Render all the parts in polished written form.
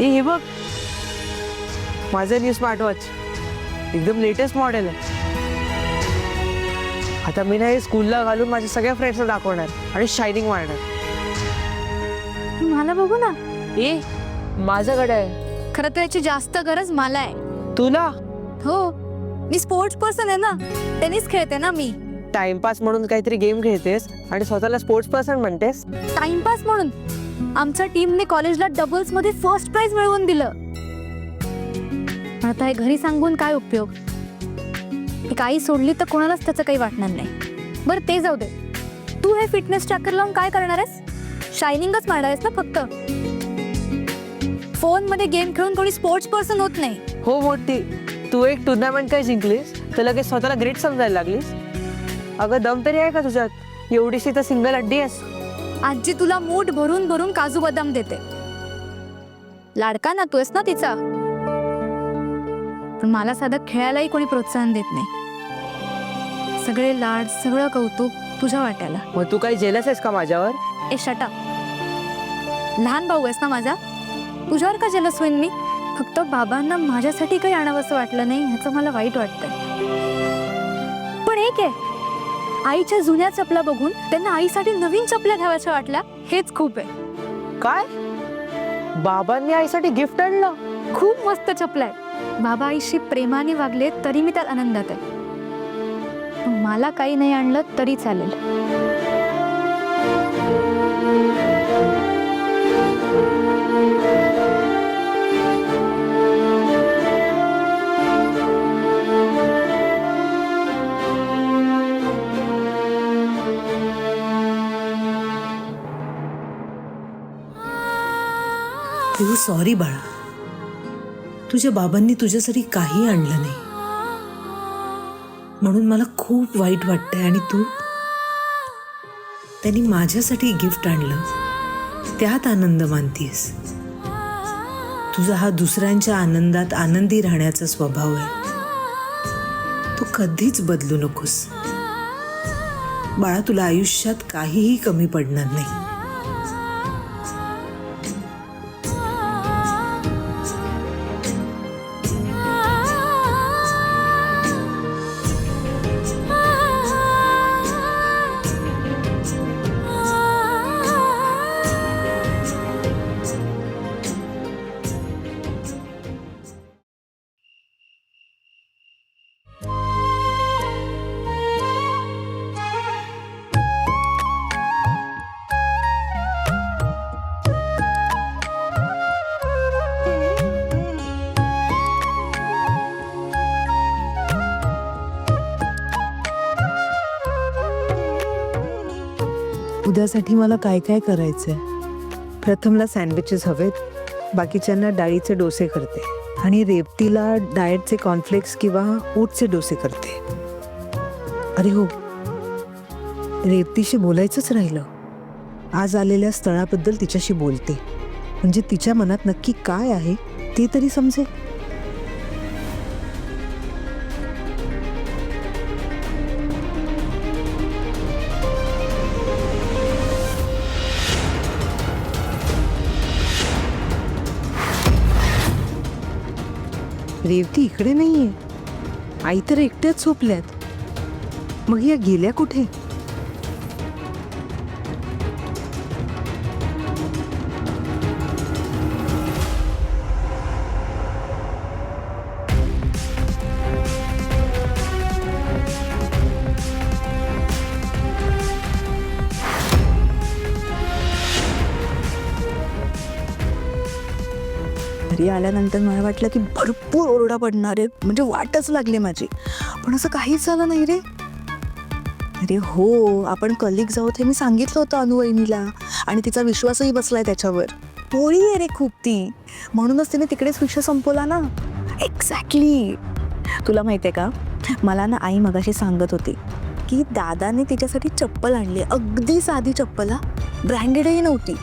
हे बघ, माझं न्यू स्मार्ट वॉच एकदम लेटेस्ट मॉडेल आहे. आता मी ना हे स्कूलला घालून माझ्या सगळ्या फ्रेंड्सला दाखवणार आणि शायनिंग मारणार. मला बघू ना. ए माझ्याकडे आहे. खरं तर याची जास्त गरज मला आहे. तुला हो, मी स्पोर्ट्स पर्सन आहे ना, टेनिस खेळते ना मी. टाइमपास म्हणून काहीतरी गेम खेळतेस आणि स्वतःला स्पोर्ट्स पर्सन म्हणतेस. टाइमपास म्हणून आमच्या टीमने कॉलेजला डबल्स मध्ये फर्स्ट प्राइज मिळवून दिलं. आता हे घरी सांगून काय उपयोग? ही काही सोडली तर कोणालाच त्याचं काही वाटणार नाही. बरं ते जाऊ दे, तू हे फिटनेस ट्रॅकर लावून काय करणार आहेस? शायनिंगच मारणार आहेस ना फक्त? फोन मध्ये गेम खेळून कोणी स्पोर्ट्स पर्सन होत नाही. हो मोठी, तू एक टुर्नामेंट काय जिंकलीस तर लगेच स्वतःला ग्रेट समजायला लागलीस. अगं दम तरी आहे का तुझ्यात? एवढीशी तर सिंगल अड्डी आहेस. आजी तुला मूठ भरून भरून काजू बदाम देते. लाडका ना तू आहेस ना तिचा. पण मला साधं खेळायलाही कोणी प्रोत्साहन देत नाही. सगळे लाड, सगळं कौतुक तुझ्या वाट्याला. मग तू काही जेलस आहेस का माझ्यावर? ए शट अप. लहान भाऊ आहेस ना माझा, तुझ्यावर का जेलस होईन मी? फक्त बाबांना माझ्यासाठी काही आणावंसं वाटलं नाही ह्याचं मला वाईट वाटतंय. पण एक आहे, आईच्या जुन्या चपला बघून त्यांना आईसाठी नवीन चपल्या घ्याव्याच्या वाटल्या, हेच खूप आहे. काय? बाबांनी आईसाठी गिफ्ट आणलं? खूप मस्त चपला आहे. बाबा आईशी प्रेमाने वागले तरी मी त्यात आनंदात आहे. पण मला काही नाही आणलं तरी चालेल. तू सॉरी बाळा, तुझ्या बाबांनी तुझ्यासाठी काही आणलं नाही म्हणून मला खूप वाईट वाटतंय. आणि तू, त्यांनी माझ्यासाठी गिफ्ट आणलं त्यात आनंद मानतीयस. तुझा हा दुसऱ्यांच्या आनंदात आनंदी राहण्याचा स्वभाव आहे, तो कधीच बदलू नकोस बाळा. तुला आयुष्यात काहीही कमी पडणार नाही. उद्यासाठी मला काय काय करायचंय? प्रथमला सँडविचेस हवेत, बाकीच्यांना डाळीचे डोसे करते आणि रेवतीला डाएटचे कॉर्नफ्लेक्स किंवा ओटचे डोसे करते. अरे हो, रेवतीशी बोलायचंच राहिलं. आज आलेल्या स्थळाबद्दल तिच्याशी बोलते, म्हणजे तिच्या मनात नक्की काय आहे ते तरी समजेल. रेवती इकडे नाहीये. आई तर एकट्याच झोपल्यात. मग या गेल्या कुठे? घरी आल्यानंतर मला वाटलं की भरपूर ओरडा पडणार आहे, म्हणजे वाटच लागली माझी. पण असं काहीच झालं नाही रे. अरे हो, आपण कलिग्स आहोत हे मी सांगितलं होतं अनुवहिनीला आणि तिचा विश्वासही बसलाय त्याच्यावर. पोळी आहे रे खूप ती, म्हणूनच तिने तिकडेच विषय संपवला ना. एक्झॅक्टली. तुला माहिती आहे का, मला ना आई मगाशी सांगत होती की दादाने तिच्यासाठी चप्पल आणली, अगदी साधी चप्पल, ब्रँडेडही नव्हती.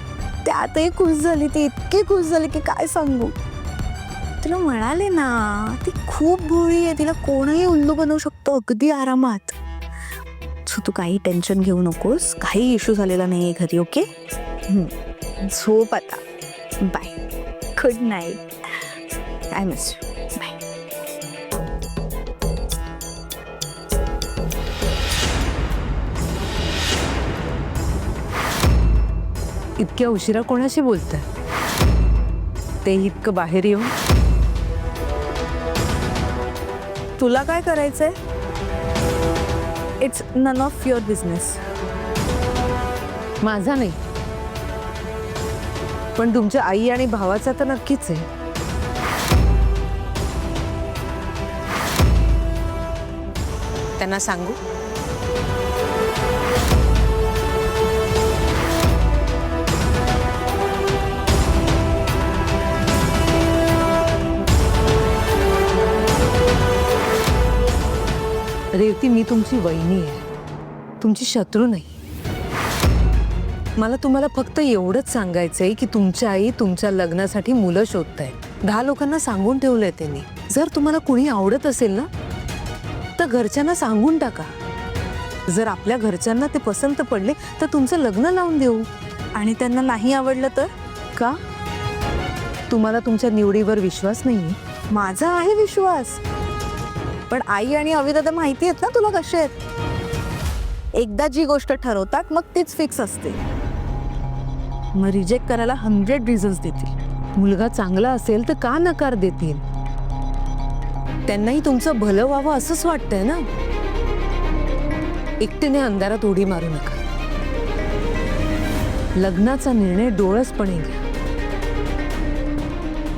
त्यातही खुश झाली ती, इतकी खुश झाली की काय सांगू. तुला म्हणाले ना, ती खूप भोळी आहे, तिला कोणही उल्लू बनवू शकतो अगदी आरामात. सो तू काही टेन्शन घेऊ नकोस, काही इश्यू झालेला नाही आहे घरी. ओके, झोप आता. Bye. Good night. I miss you. Bye. इतक्या उशिरा कोणाशी बोलताय? ते इतकं बाहेर येऊन. तुला काय करायचंय? It's none of your business. माझा नाही, पण तुमच्या आई आणि भावाचा तर नक्कीच आहे. त्यांना सांगू? रेवती, मी तुमची वहिनी आहे, तुमची शत्रू नाही. मला तुम्हाला फक्त एवढंच सांगायचंय की तुमच्या आई तुमच्या लग्नासाठी मुलं शोधताय. 10 लोकांना सांगून ठेवलंय त्यांनी. जर तुम्हाला कुणी आवडत असेल ना तर घरच्यांना सांगून टाका. जर आपल्या घरच्यांना ते पसंत पडले तर तुमचं लग्न लावून देऊ. आणि त्यांना नाही आवडलं तर? का? तुम्हाला तुमच्या निवडीवर विश्वास नाही? माझा आहे विश्वास, पण आई आणि अविदादा माहिती आहेत ना तुला कसे आहेत. एकदा जी गोष्ट ठरवतात मग तीच फिक्स असते. मग रिजेक्ट करायला 100 रिझन्स देतील. मुलगा चांगला असेल तर का नकार देतील? त्यांनाही तुमचं भलं व्हावं असंच वाटतंय ना. एकटीने अंधारात उडी मारू नका. लग्नाचा निर्णय डोळसपणे घ्या.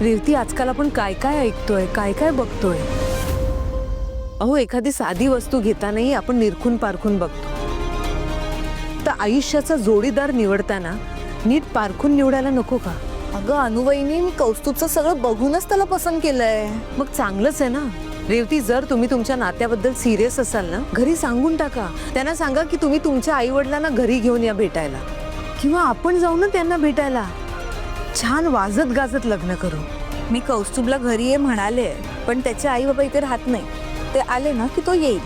रेवती, आजकाल आपण काय काय ऐकतोय, काय काय बघतोय. अहो, एखादी साधी वस्तू घेतानाही आपण निरखून पारखून बघतो. तर आयुष्याचा जोडीदार निवडताना नीट पारखून निवडायला नको का? अगं अनुवहिनी, मी कौस्तुभचं सगळं बघूनच त्याला पसंत केलंय. मग चांगलंच आहे ना. रेवती, जर तुम्ही तुमच्या नात्याबद्दल सिरियस असाल ना, घरी सांगून टाका. त्यांना सांगा की तुम्ही तुमच्या आई वडिलांना घरी घेऊन या भेटायला, किंवा आपण जाऊ ना त्यांना भेटायला. छान वाजत गाजत लग्न करू. मी कौस्तुभला घरी ये म्हणाले, पण त्याचे आई बाबा इथे राहत नाही. ते आले ना की तो येईल.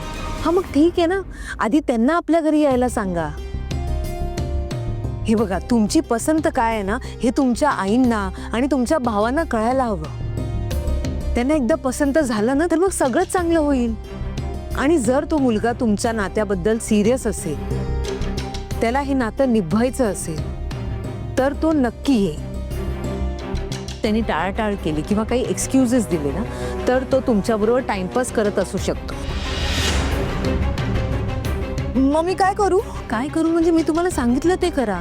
हा, मग ठीक आहे ना. आधी त्यांना आपल्या घरी यायला सांगा. हे बघा, तुमची पसंत काय आहे ना हे तुमच्या आईंना आणि तुमच्या भावांना कळायला हवं. त्यांना एकदा पसंत झालं ना तर मग सगळंच चांगलं होईल. आणि जर तो मुलगा तुमच्या नात्याबद्दल सिरियस असेल, त्याला हे नातं निभवायचं असेल, तर तो नक्की येईल. त्यांनी टाळाटाळ केली किंवा काही एक्सक्युजेस दिले ना तर तो तुमच्याबरोबर टाइमपास करत असू शकतो. मग मी काय करू? काय करू म्हणजे मी तुम्हाला सांगितलं ते करा.